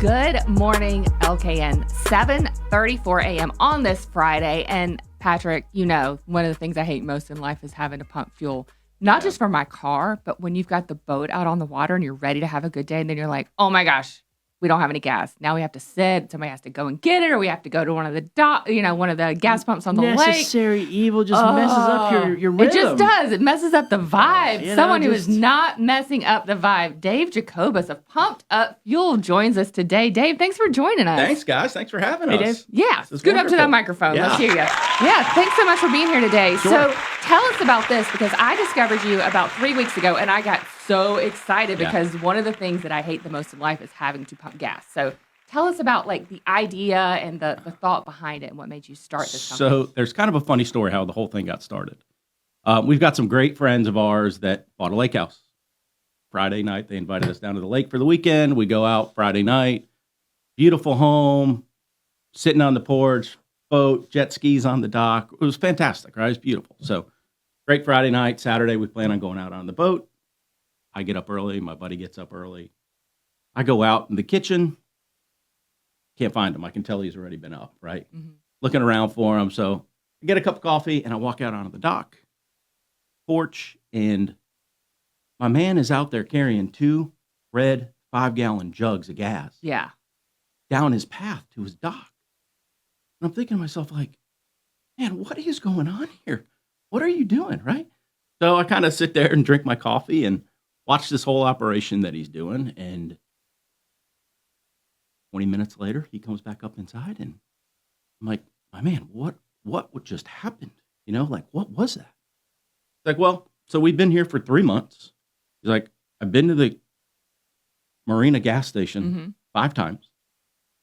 Good morning, LKN. 7:34 a.m. on this Friday. And Patrick, you know, one of the things I hate most in life is having to pump fuel, not just for my car, but when you've got the boat out on the water and you're ready to have a good day. And then you're like, oh my gosh, we don't have any gas. Now we have to sit. Somebody has to go and get it, or we have to go to one of the gas pumps on the lake. Necessary evil just messes up your rhythm. It just does. It messes up the vibe. You know, Someone who is not messing up the vibe. Dave Jacobus of Pumped Up Fuel joins us today. Dave, thanks for joining us. Thanks, guys. Thanks for having us. Dave. Yeah. Scoot wonderful. up to that microphone. Yeah. Let's hear you. Yeah. Thanks so much for being here today. Sure. So tell us about this, because I discovered you about 3 weeks ago, and I got so excited because one of the things that I hate the most in life is having to pump gas. So tell us about like the idea and the thought behind it and what made you start this company. So there's kind of a funny story how the whole thing got started. We've got some great friends of ours that bought a lake house. Friday night, they invited us down to the lake for the weekend. We go out Friday night, beautiful home, sitting on the porch, boat, jet skis on the dock. It was fantastic, right? It was beautiful. So great Friday night. Saturday, we plan on going out on the boat. I get up early. My buddy gets up early. I go out in the kitchen. Can't find him. I can tell he's already been up, right? Mm-hmm. Looking around for him. So I get a cup of coffee and I walk out onto the dock, porch, and my man is out there carrying 2 red 5-gallon jugs of gas. Yeah. Down his path to his dock. And I'm thinking to myself, like, man, what is going on here? What are you doing, right? So I kind of sit there and drink my coffee and watch this whole operation that he's doing. And 20 minutes later, he comes back up inside, and I'm like, my man, what just happened? You know, like, what was that? He's like, well, so we've been here for 3 months. He's like, I've been to the Marina gas station 5 times.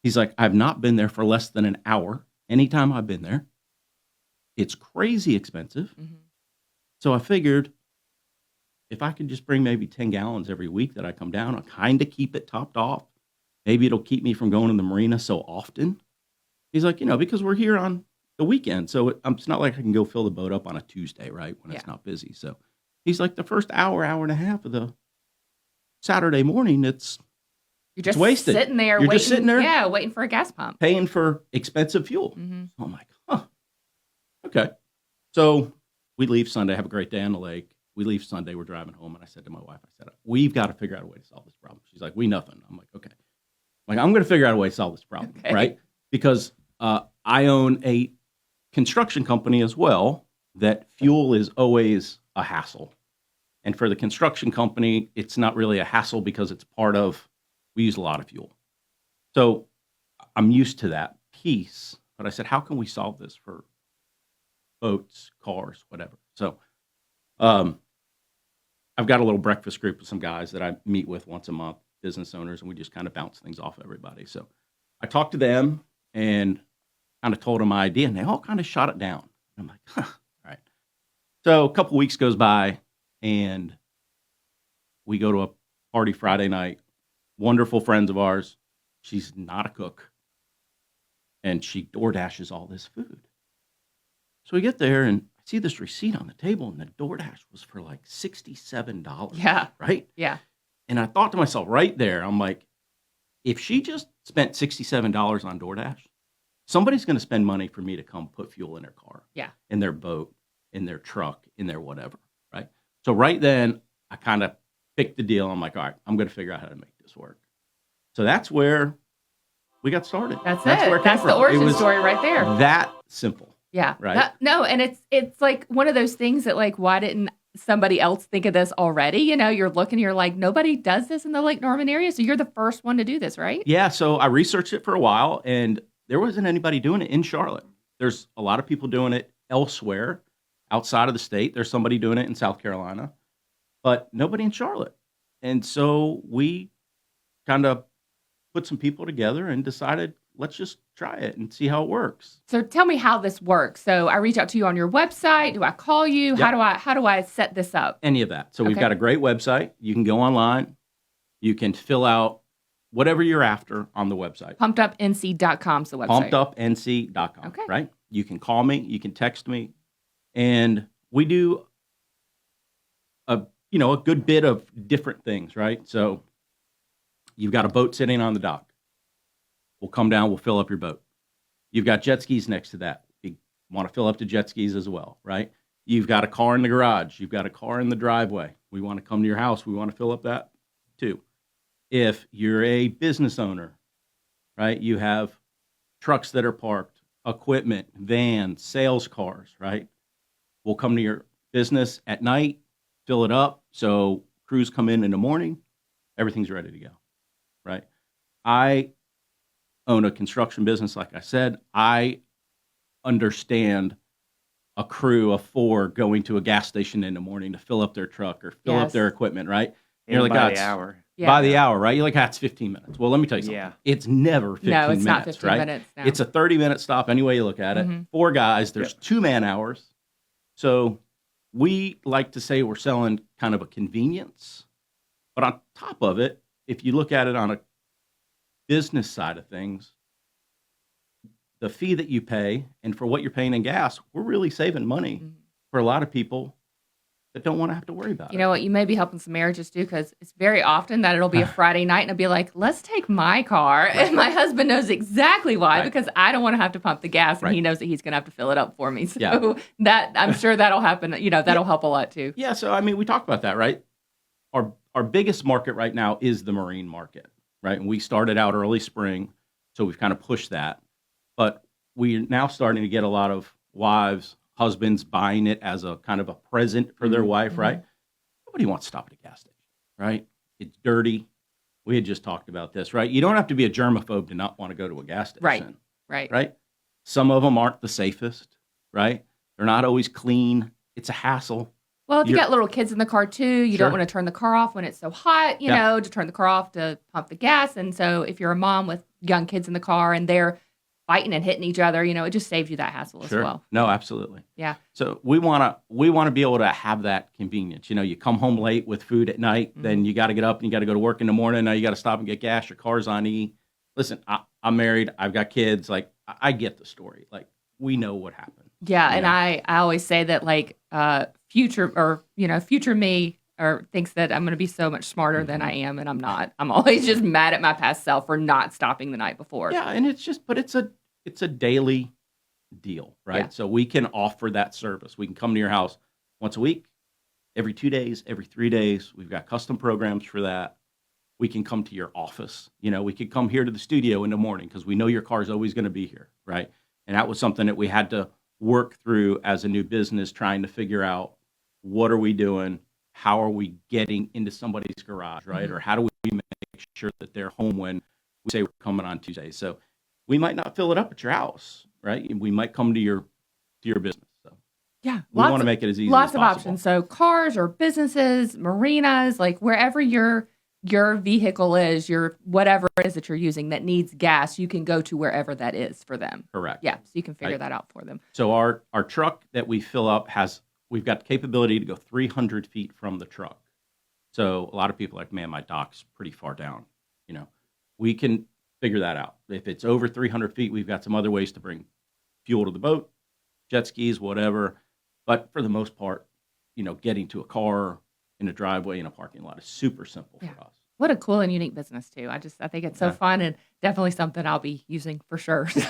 He's like, I've not been there for less than an hour anytime I've been there. It's crazy expensive. Mm-hmm. So I figured if I could just bring maybe 10 gallons every week that I come down, I'll kind of keep it topped off. Maybe it'll keep me from going to the marina so often. He's like, you know, because we're here on the weekend. So it's not like I can go fill the boat up on a Tuesday, right? When it's not busy. So he's like, the first hour and a half of the Saturday morning, You're just it's wasted. Sitting there You're waiting. just sitting there. Yeah, waiting for a gas pump. Paying for expensive fuel. Mm-hmm. So I'm like, okay. So we leave Sunday, have a great day on the lake. We leave Sunday, we're driving home. And I said to my wife, we've got to figure out a way to solve this problem. She's like, we nothing. I'm like, okay. I'm going to figure out a way to solve this problem, right? Because I own a construction company as well, that fuel is always a hassle. And for the construction company, it's not really a hassle because it's we use a lot of fuel. So I'm used to that piece. But I said, how can we solve this for boats, cars, whatever? So I've got a little breakfast group with some guys that I meet with once a month, business owners, and we just kind of bounce things off everybody. So I talked to them and kind of told them my idea, and they all kind of shot it down. And I'm like, all right. So a couple weeks goes by, and we go to a party Friday night. Wonderful friends of ours. She's not a cook, and she DoorDashes all this food. So we get there, and I see this receipt on the table, and the DoorDash was for like $67. Yeah. Right? Yeah. And I thought to myself right there, I'm like, if she just spent $67 on DoorDash, somebody's going to spend money for me to come put fuel in their car, in their boat, in their truck, in their whatever, right? So right then, I kind of picked the deal. I'm like, all right, I'm going to figure out how to make this work. So that's where we got started. That's where it came That's from. the origin story right there. That simple. Yeah. Right. And it's like one of those things that, like, why didn't somebody else think of this already? You know, you're looking, you're like, nobody does this in the Lake Norman area. So you're the first one to do this, right? Yeah. So I researched it for a while, and there wasn't anybody doing it in Charlotte. There's a lot of people doing it elsewhere outside of the state. There's somebody doing it in South Carolina, but nobody in Charlotte. And so we kind of put some people together and decided, let's just try it and see how it works. So tell me how this works. So I reach out to you on your website. Do I call you? Yep. How do I set this up? Any of that. So we've got a great website. You can go online. You can fill out whatever you're after on the website. PumpedUpNC.com is the website. PumpedUpNC.com. Okay. Right? You can call me. You can text me. And we do a good bit of different things, right? So you've got a boat sitting on the dock. We'll come down, we'll fill up your boat. You've got jet skis next to that. You want to fill up the jet skis as well, right? You've got a car in the garage. You've got a car in the driveway. We want to come to your house. We want to fill up that too. If you're a business owner, right, you have trucks that are parked, equipment, vans, sales cars, right? We'll come to your business at night, fill it up. So crews come in the morning, everything's ready to go, right? I own a construction business, like I said. I understand a crew of 4 going to a gas station in the morning to fill up their truck or fill up their equipment, right? You're like, by the hour. Yeah. By the hour, right? You're like, that's 15 minutes. Well, let me tell you something. Yeah. It's never 15 No, minutes, it's not 15 right? minutes. No. It's a 30-minute stop any way you look at it. 4 guys, there's 2 man-hours. So we like to say we're selling kind of a convenience. But on top of it, if you look at it on a business side of things, the fee that you pay and for what you're paying in gas, we're really saving money for a lot of people that don't want to have to worry about it. You know what? You may be helping some marriages too, because it's very often that it'll be a Friday night and it'll be like, let's take my car. And my husband knows exactly why, because I don't want to have to pump the gas and he knows that he's going to have to fill it up for me. So that I'm sure that'll happen. You know, that'll help a lot too. Yeah. So, I mean, we talked about that, right? Our biggest market right now is the marine market, right? And we started out early spring, so we've kind of pushed that. But we're now starting to get a lot of wives, husbands buying it as a kind of a present for their wife, right? Nobody wants to stop at a gas station, right? It's dirty. We had just talked about this, right? You don't have to be a germaphobe to not want to go to a gas station. Right. Some of them aren't the safest, right? They're not always clean. It's a hassle. Well, if you got little kids in the car too, you don't want to turn the car off when it's so hot, you know, to turn the car off to pump the gas. And so if you're a mom with young kids in the car and they're fighting and hitting each other, you know, it just saves you that hassle as well. No, absolutely. Yeah. So we want to be able to have that convenience. You know, you come home late with food at night, then you got to get up and you got to go to work in the morning. Now you got to stop and get gas. Your car's on E. Listen, I'm married. I've got kids. Like, I get the story. Like, we know what happened. Yeah. And I always say that, like, future me thinks that I'm going to be so much smarter than I am, and I'm not. I'm always just mad at my past self for not stopping the night before. Yeah, and it's a daily deal, right? Yeah. So we can offer that service. We can come to your house once a week, every 2 days, every 3 days. We've got custom programs for that. We can come to your office. You know, we could come here to the studio in the morning because we know your car is always going to be here, right? And that was something that we had to work through as a new business, trying to figure out, what are we doing? How are we getting into somebody's garage, right? Or how do we make sure that they're home when we say we're coming on Tuesday? So we might not fill it up at your house, right? We might come to your business. So yeah, we want to make it as easy as lots possible. of options. So cars or businesses, marinas, like wherever your vehicle is, your whatever it is that you're using that needs gas, you can go to wherever that is for them. Correct. Yeah, so you can figure that out for them. So our truck that we fill up we've got the capability to go 300 feet from the truck. So a lot of people are like, man, my dock's pretty far down. You know, we can figure that out. If it's over 300 feet, we've got some other ways to bring fuel to the boat, jet skis, whatever. But for the most part, you know, getting to a car in a driveway in a parking lot is super simple for us. What a cool and unique business too. I think it's so fun and definitely something I'll be using for sure. That's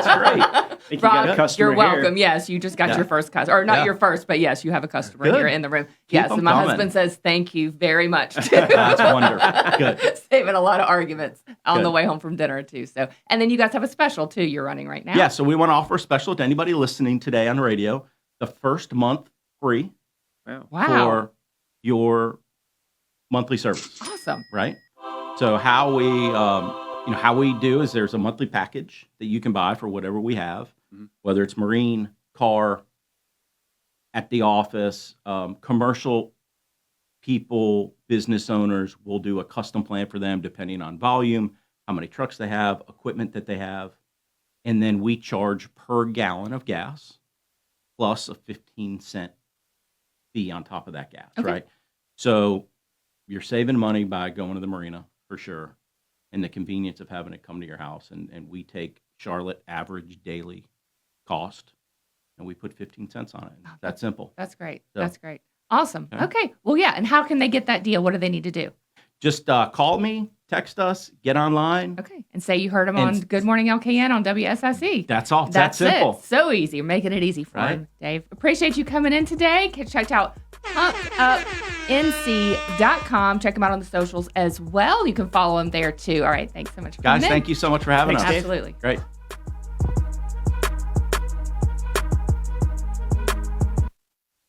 great. I think you got a customer you're welcome. here. Yes, you just got your first customer, or not your first, but yes, you have a customer here in the room. Yes, and my husband says thank you very much. That's wonderful. Good. Saving a lot of arguments on the way home from dinner too. So, and then you guys have a special too you're running right now. Yeah, so we want to offer a special to anybody listening today on the radio. The first month free for your monthly service. Awesome. Right? So how we do is there's a monthly package that you can buy for whatever we have, whether it's marine, car, at the office, commercial people, business owners will do a custom plan for them depending on volume, how many trucks they have, equipment that they have. And then we charge per gallon of gas plus a 15-cent fee on top of that gas, right? So you're saving money by going to the marina for sure, and the convenience of having it come to your house. And we take Charlotte average daily cost, and we put 15 cents on it. That's simple. That's great. So, that's great. Awesome. Okay. Well, yeah. And how can they get that deal? What do they need to do? Just call me, text us, get online. Okay. And say you heard him on Good Morning LKN on WSIC. That's all. That's simple. It. So easy. We're making it easy for him, Dave. Appreciate you coming in today. Check out pumpupnc.com. Check him out on the socials as well. You can follow him there too. All right. Thanks so much for coming in. Guys, thank you so much for having us. Absolutely. Great.